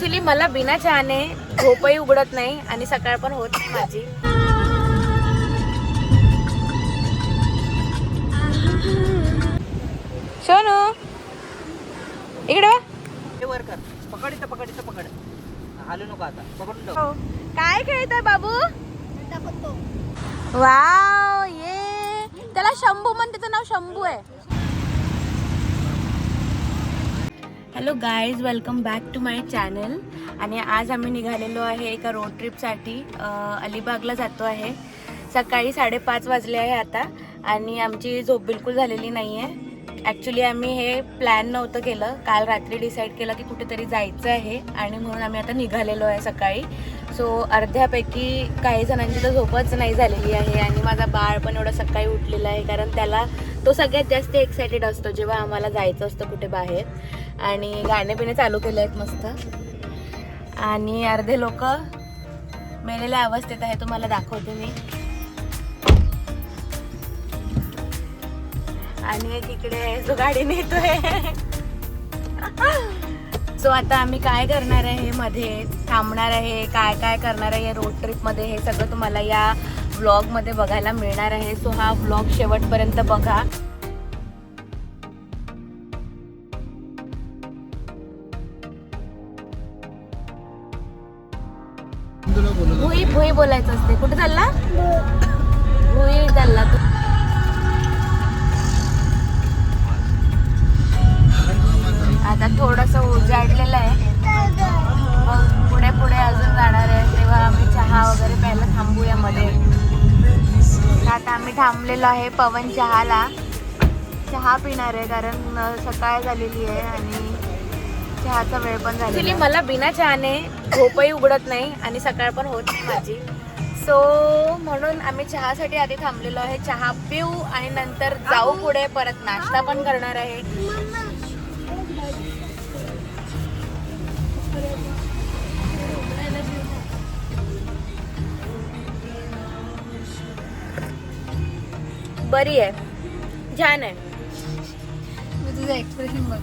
Actually मला बिना चहाने झोपही उघडत नाही आणि सकाळ पण होत नाही माझी. सोनू इकडे वर कर. पकड हालू नको आता. पकडून ठेव. काय खेळतोय बाबू? वाव ये त्याला शंभू म्हणते, त्याचं नाव शंभू आहे. Hello guys, welcome back to my channel. आणि आज आम्ही निघालेलो आहे एका रोड ट्रिपसाठी. अलिबागला जातो आहे. सकाळी 5:30 वाजले आहे आता आणि आमची झोप बिलकुल झालेली नाही आहे. ॲक्च्युली आम्ही हे प्लॅन नव्हतं केलं, काल रात्री डिसाईड केलं की कुठेतरी जायचं आहे आणि म्हणून आम्ही आता निघालेलो आहे सकाळी. सो अर्ध्यापैकी काही जणांची तर झोपच नाही झालेली आहे आणि माझा बाळ पण एवढं सकाळी उठलेला आहे, कारण त्याला तो सगळ्यात जास्त एक्सायटेड असतो जेव्हा आम्हाला जायचं असतं कुठे बाहेर. आणि गाणे बिणे चालू केले आहेत मस्त. आणि अर्धे लोक मेलेल्या अवस्थेत आहे, तुम्हाला दाखवते मी. आणि एक इकडे जो गाडी नेतोय. सो आता आम्ही काय करणार आहे, मध्ये थांबणार आहे, काय काय करणार आहे रोड ट्रिप मध्ये, हे सगळं तुम्हाला या व्लॉग मध्ये बघायला मिळणार आहे. सो हा व्लॉग शेवटपर्यंत बघा. भुई भुई बोलायचं असते. कुठे चालला? भुई चालला तू. आता थोडस उजाडलेलं आहे, मग पुढे पुढे अजून जाणार आहे, तेव्हा आम्ही चहा वगैरे प्यायला थांबूया मध्ये. आता आम्ही थांबलेलो आहे पवन चहाला. चहा पिणार आहे कारण सकाळ झालेली आहे आणि चहाचा वेळ पण झाला. ॲक्च्युली मला बिना चहाने झोपही उघडत नाही आणि सकाळ पण होत नाही माझी. सो म्हणून आम्ही चहासाठी आधी थांबलेलो आहे. चहा पिऊ आणि नंतर जाऊ पुढे, परत नाश्ता पण करणार आहे. बरी आहे, छान आहे. तुझं एक्सप्रेशन बघ.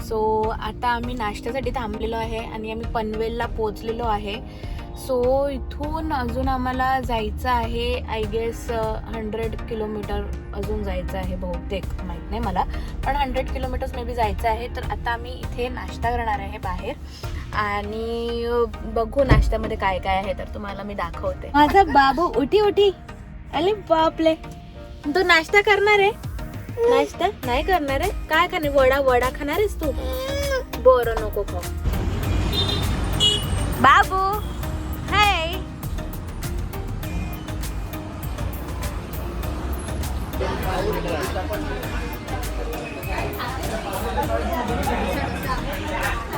सो आता आम्ही नाश्त्यासाठी थांबलेलो आहे आणि आम्ही पनवेलला पोचलेलो आहे. सो इथून अजून आम्हाला जायचं आहे, आय गेस 100 किलोमीटर अजून जायचं आहे बहुतेक, माहीत नाही मला, पण 100 किलोमीटर्स मे बी जायचं आहे. तर आता आम्ही इथे नाश्ता करणार आहे बाहेर आणि बघू नाश्त्यामध्ये काय काय आहे, तर तुम्हाला मी दाखवते. माझा बाबू उठी. अरे बापले, तू नाश्ता करणार आहे? नाश्ता नाही करणार आहे? काय करणार? वडा खाणार आहेस तू? बरं, नको खाऊ. बाबू हाय.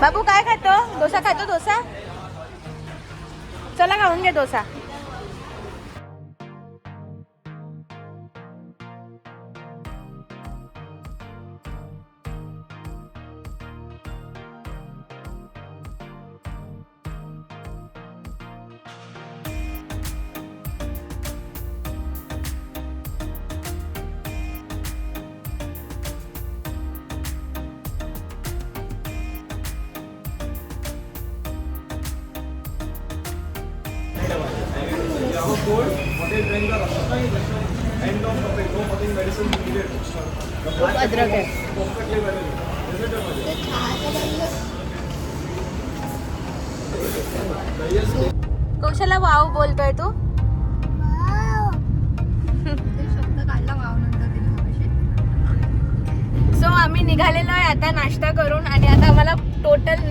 बाबू काय खातो? डोसा खातो? डोसा चला खाऊन घे डोसा. अदरक आहे. कौशला वाव बोलतोय तू? सो आम्ही निघालेलो आहे आता नाश्ता करून आणि आता आम्हाला टोटल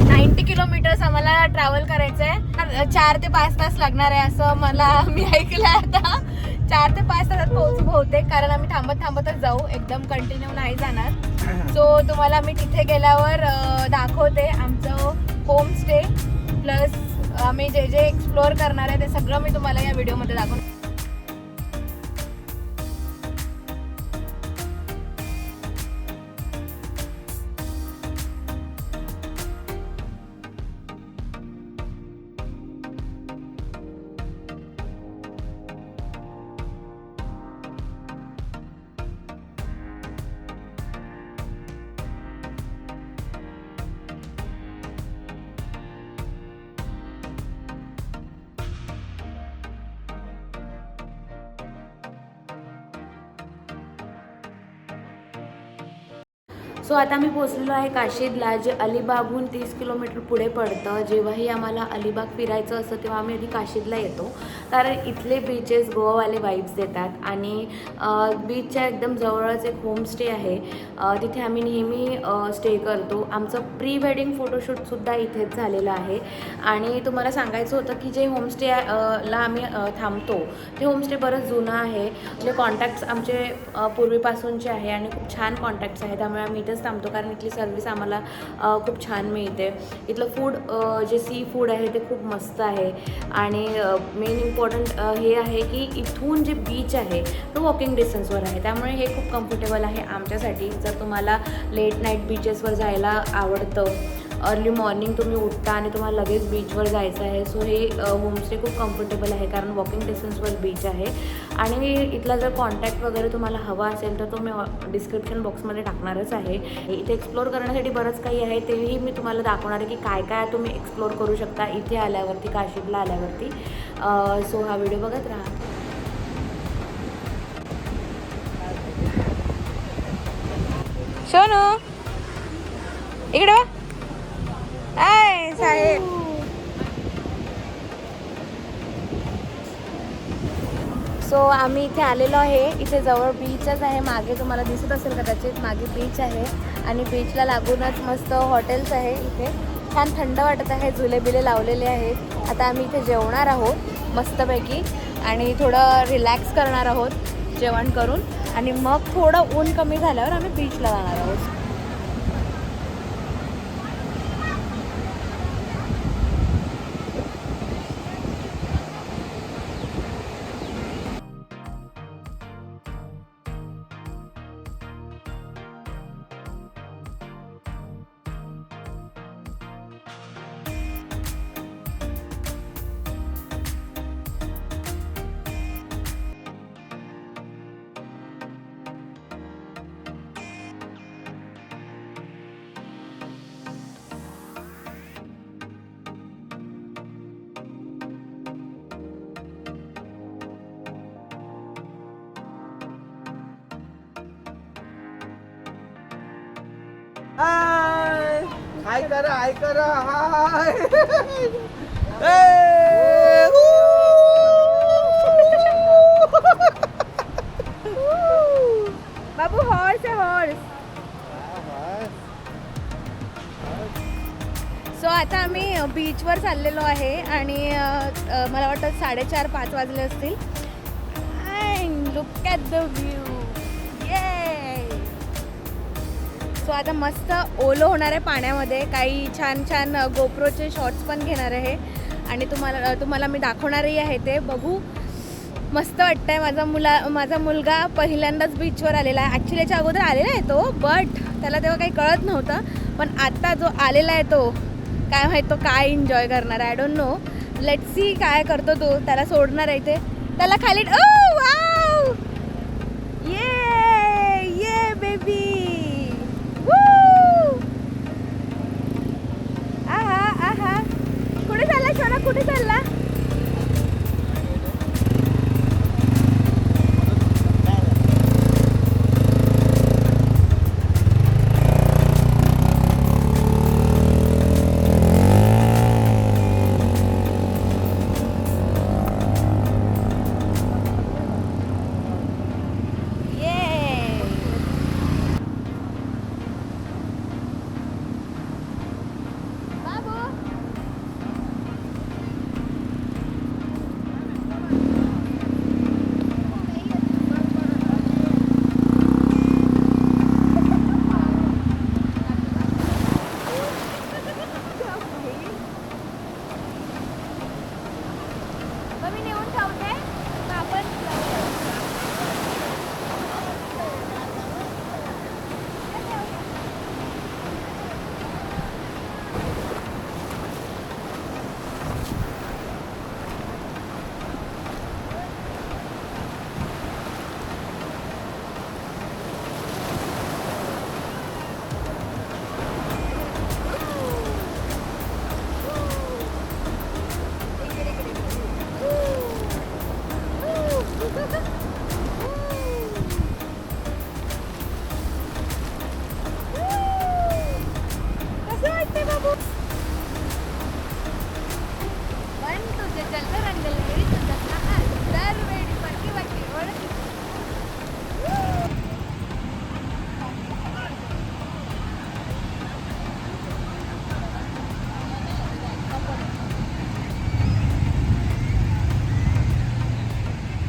90 किलोमीटर्स आम्हाला ट्रॅव्हल करायचं आहे. 4 ते 5 तास लागणार आहे असं मी ऐकलंय. आता 4 ते 5 तासात पोहोचू बहुतेक, कारण आम्ही थांबतच जाऊ, एकदम कंटिन्यू नाही जाणार. सो तुम्हाला मी तिथे गेल्यावर दाखवते आमचं होमस्टे प्लस आम्ही जे जे एक्सप्लोअर करणार आहे ते सगळं मी तुम्हाला या व्हिडिओमध्ये दाखवणार. सो आता मी पोहोचलेलो आहे काशीदला, जे अलिबागहून 30 किलोमीटर पुढे पडतं. जेव्हाही आम्हाला अलिबाग फिरायचं असतं तेव्हा आम्ही आधी काशीदला येतो, कारण इथले बीचेस गोवावाले वाईब्स देतात. आणि बीचच्या एकदम जवळच एक होमस्टे आहे, तिथे आम्ही नेहमी स्टे करतो. आमचं प्री वेडिंग फोटोशूटसुद्धा इथेच झालेलं आहे. आणि तुम्हाला सांगायचं होतं की जे होमस्टे ला आम्ही थांबतो ते होमस्टे बरंच जुनं आहे. इथले कॉन्टॅक्ट्स आमचे पूर्वीपासूनचे आहे आणि खूप छान कॉन्टॅक्ट्स आहे, त्यामुळे आम्ही इथंच थांबतो, कारण इथली सर्विस आम्हाला खूप छान मिळते. इथलं फूड जे सी फूड आहे ते खूप मस्त आहे. आणि मेन इम्पॉर्टंट हे आहे की इथून जे बीच आहे तो वॉकिंग डिस्टन्सवर आहे, त्यामुळे हे खूप कम्फर्टेबल आहे आमच्यासाठी. जर तुम्हाला लेट नाईट बीचेसवर जायला आवडतं, अर्ली मॉर्निंग तुम्ही उठता आणि तुम्हाला लगेच बीचवर जायचं आहे, सो हे होमस्टे खूप कम्फर्टेबल आहे, कारण वॉकिंग डिस्टन्सवर बीच आहे. आणि इथला जर कॉन्टॅक्ट वगैरे तुम्हाला हवा असेल तर तो मी डिस्क्रिप्शन बॉक्समध्ये टाकणारच आहे. इथे एक्सप्लोर करण्यासाठी बरंच काही आहे, तेही मी तुम्हाला दाखवणार आहे की काय काय तुम्ही एक्सप्लोर करू शकता इथे आल्यावरती, काशीदला आल्यावरती. सो हा व्हिडिओ बघत राहा. सोनू इकडे वा. I Saheb. सो आम्ही इथे आलेलो आहे. इथे जवळ बीचच आहे, मागे तुम्हाला दिसत असेल कदाचित, मागे बीच आहे आणि बीचला लागूनच मस्त हॉटेल्स आहे. इथे छान थंड वाटत आहे, झुले बिले लावलेले आहेत. आता आम्ही इथे जेवणार आहोत मस्तपैकी आणि थोडं रिलॅक्स करणार आहोत जेवण करून, आणि मग थोडं ऊन कमी झाल्यावर आम्ही बीचला जाणार आहोत. हाय हाय करा हाय. बाबू हॉर्स आहे, हॉर्स. सो आता आम्ही बीचवर चाललेलो आहे आणि मला वाटतं 4:30-5 वाजले असतील. Look at the view. So आता मस्त ओलं होणार आहे पाण्यामध्ये, काही छान छान गोप्रोचे शॉट्स पण घेणार आहे आणि तुम्हाला मी दाखवणारही आहे. ते बघू, मस्त वाटतं आहे. माझा मुलगा पहिल्यांदाच बीचवर आलेला आहे. ॲक्च्युली याच्या अगोदर आलेला आहे तो, बट त्याला तेव्हा काही कळत नव्हतं, पण आता जो आलेला आहे तो काय माहीत तो काय एन्जॉय करणार आहे. I don't know, let's see काय करतो तो. त्याला सोडणार आहे ते, त्याला खाली. ओ वाव, ये बेबी. आहा, कुठे चालला सोना, कुठे चालला? मी नेऊन ठेवते मग आपण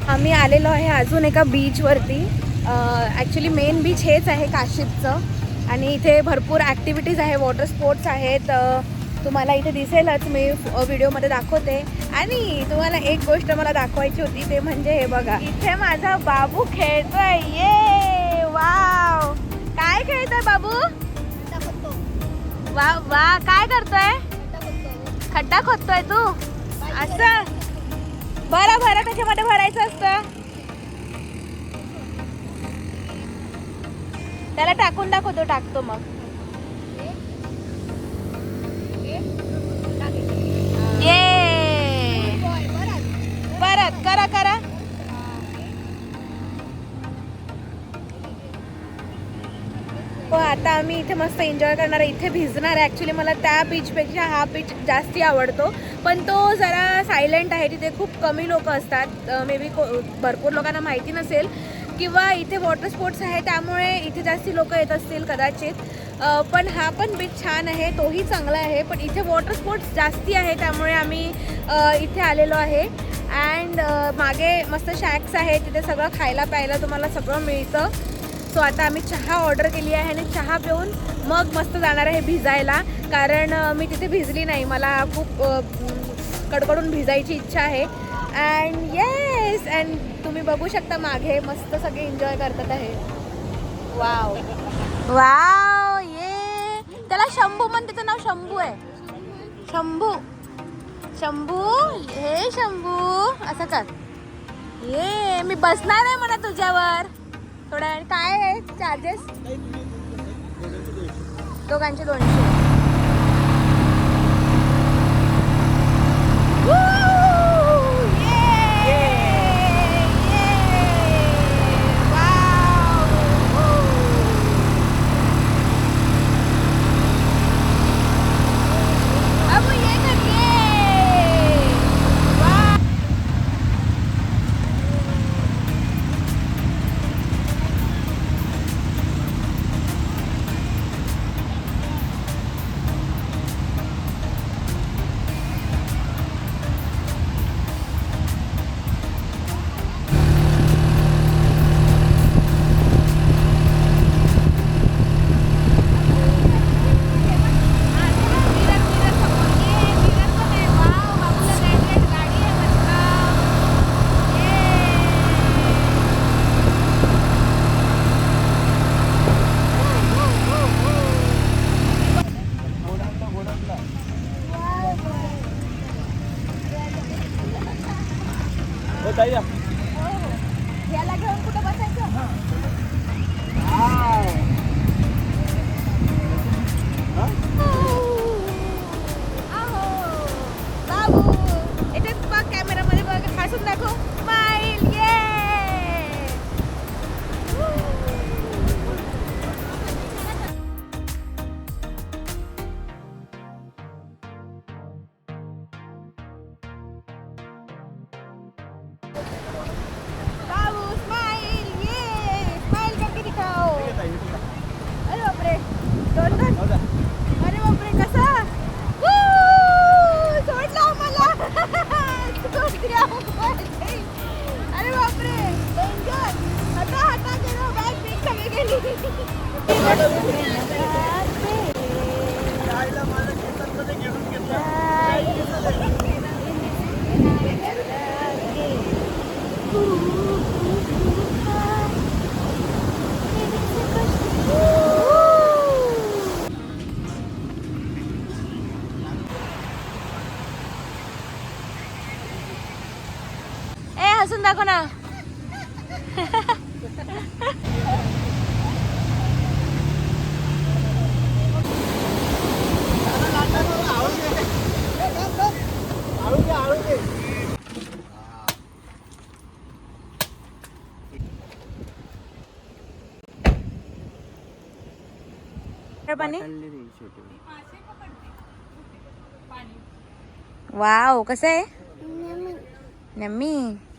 आम्ही आलेलो आहे अजून एका बीचवरती. ॲक्च्युली मेन बीच हेच आहे काशीदचं आणि इथे भरपूर ॲक्टिव्हिटीज आहे, वॉटर स्पोर्ट्स आहेत. तुम्हाला इथे दिसेलच, मी व्हिडिओमध्ये दाखवते. आणि तुम्हाला एक गोष्ट मला दाखवायची होती, ते म्हणजे हे बघा, इथे माझा बाबू खेळतोय. ये वाव, काय खेळतोय बाबू? वा वा, काय करतोय? खड्डा खोदतोय तू? असं बरं बरं, त्याच्यामध्ये भरायचं असतं. त्याला टाकून दाखवतो, टाकतो मग. ये परत करा करा. हो, आता आम्ही इथे मस्त एन्जॉय करणार आहे. इथे भिजणार आहे. ॲक्च्युली मला त्या बीचपेक्षा हा बीच जास्ती आवडतो, पण तो जरा सायलेंट आहे. तिथे खूप कमी लोक असतात. मे बी भरपूर लोकांना माहिती नसेल, किंवा इथे वॉटर स्पोर्ट्स आहे त्यामुळे इथे जास्ती लोक येत असतील कदाचित. पण हा पण बीच छान आहे, तोही चांगला आहे. पण इथे वॉटर स्पोर्ट्स जास्ती आहे त्यामुळे आम्ही इथे आलेलो आहे. अँड मागे मस्त शॅक्स आहे, तिथे सगळं खायला प्यायला तुम्हाला सगळं मिळतं. सो आता आम्ही चहा ऑर्डर केली आहे आणि चहा पिऊन मग मस्त जाणार आहे भिजायला. कारण मी तिथे भिजली नाही, मला खूप कडकडून भिजायची इच्छा आहे. अँड येस, अँड तुम्ही बघू शकता मागे मस्त सगळे एन्जॉय करतात आहे. वाव वाव, ये त्याला शंभू म्हणते, त्याचं नाव शंभू आहे. शंभू शंभू, हे शंभू असं कर. ये मी बसणार आहे म्हणा तुझ्यावर थोड्या. काय आहे चार्जेस? दोघांचे 200. याला घेऊन कुठं बसायचं? बाबू इथेच बघ, कॅमेरामध्ये बघ, हसून दाखव, स्माईल. ये दाखव ना. पाणी. वाव, कसं आहे. नम्मी.